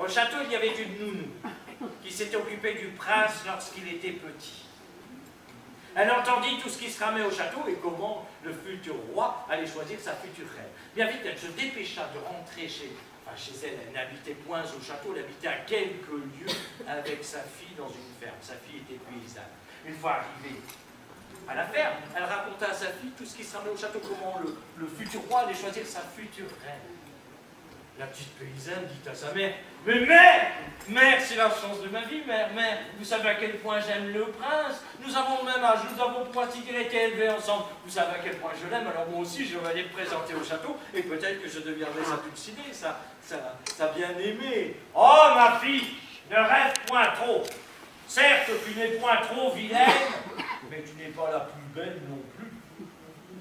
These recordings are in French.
Au château, il y avait une nounou qui s'était occupée du prince lorsqu'il était petit. Elle entendit tout ce qui se ramait au château et comment le futur roi allait choisir sa future reine. Bien vite, elle se dépêcha de rentrer chez elle. Elle n'habitait point au château, elle habitait à quelques lieues avec sa fille dans une ferme. Sa fille était paysanne. Une fois arrivée à la ferme, elle raconta à sa fille tout ce qui se ramait au château, comment le futur roi allait choisir sa future reine. La petite paysanne dit à sa mère, « Mais mère, c'est la chance de ma vie, mère, vous savez à quel point j'aime le prince, nous avons le même âge, nous avons pratiqué été élevés ensemble, vous savez à quel point je l'aime, alors moi aussi je vais aller me présenter au château, et peut-être que je deviendrai sa dulcinée, sa bien-aimée. Oh, ma fille, ne rêve point trop. Certes, tu n'es point trop vilaine, mais tu n'es pas la plus belle non plus.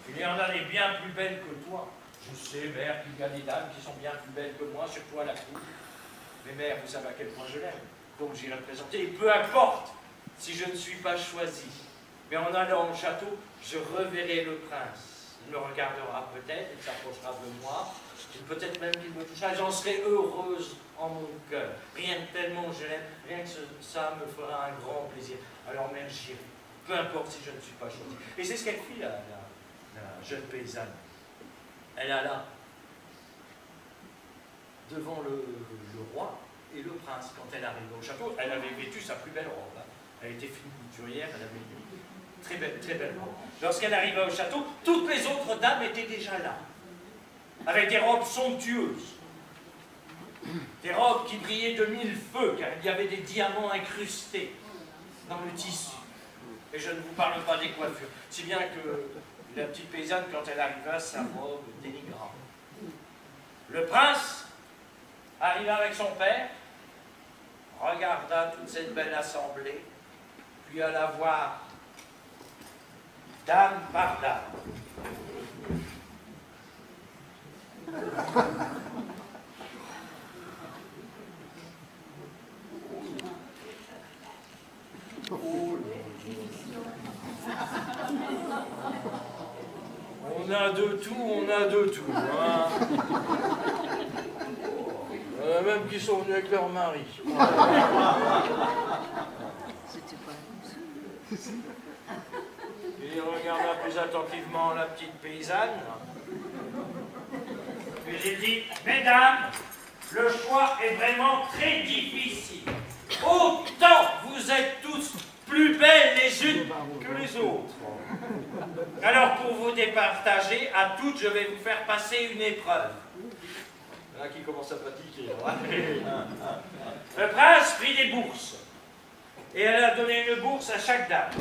Il y en a des bien plus belles que toi. Je sais, mère, qu'il y a des dames qui sont bien plus belles que moi, surtout à la cour. Mais mère, vous savez à quel point je l'aime. Donc j'irai le présenter. Et peu importe si je ne suis pas choisi. Mais en allant au château, je reverrai le prince. Il me regardera peut-être, il s'approchera de moi. Et peut-être même qu'il me touchera. J'en serai heureuse en mon cœur. Rien que tellement je l'aime, rien que ça me fera un grand plaisir. Alors mère, j'irai. Peu importe si je ne suis pas choisi. Et c'est ce qu'elle fit, la jeune paysanne. Elle alla devant le roi et le prince. Quand elle arrivait au château, elle avait vêtu sa plus belle robe. Hein. Elle était fine couturière, elle avait une très belle robe. Lorsqu'elle arriva au château, toutes les autres dames étaient déjà là, avec des robes somptueuses, des robes qui brillaient de mille feux, car il y avait des diamants incrustés dans le tissu. Et je ne vous parle pas des coiffures, si bien que la petite paysanne, quand elle arriva, sa robe dénigra. Le prince arriva avec son père, regarda toute cette belle assemblée, puis alla voir dame par dame. On a de tout, hein. Il y en a même qui sont venus avec leur mari. Il regarda plus attentivement la petite paysanne. Puis il dit, « Mesdames, le choix est vraiment très difficile. Autant vous êtes tous plus belles les unes que les autres. Alors pour vous départager, à toutes, je vais vous faire passer une épreuve. » Là qui commence à pratiquer. Le prince prit des bourses. Et elle a donné une bourse à chaque dame.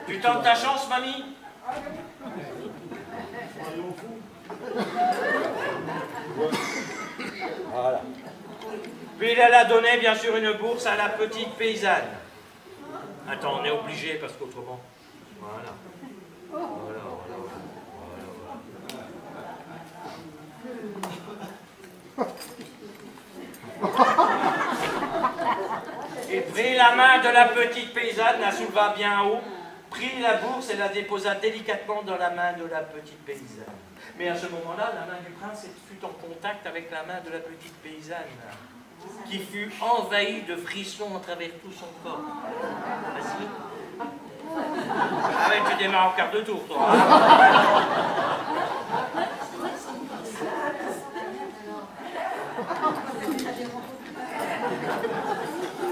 Tu tentes ta chance, mamie? Voilà. Puis elle a donné, bien sûr, une bourse à la petite paysanne. Attends, on est obligé, parce qu'autrement... Voilà. Et prit la main de la petite paysanne, la souleva bien haut, prit la bourse et la déposa délicatement dans la main de la petite paysanne. Mais à ce moment-là, la main du prince fut en contact avec la main de la petite paysanne, qui fut envahie de frissons à travers tout son corps. Vas-y. Ah ouais, tu démarres au quart de tour, toi.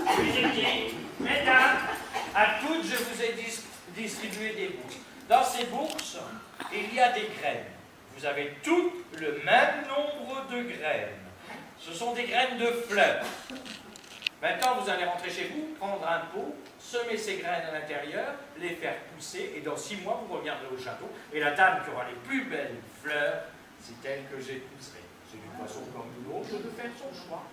Puis il dit, mesdames, à toutes je vous ai distribué des bourses. Dans ces bourses, il y a des graines. Vous avez toutes le même nombre de graines. Ce sont des graines de fleurs. Maintenant, vous allez rentrer chez vous, prendre un pot, semer ces graines à l'intérieur, les faire pousser, et dans 6 mois, vous reviendrez au château, et la dame qui aura les plus belles fleurs, c'est elle que j'épouserai. C'est une façon comme une autre de faire son choix.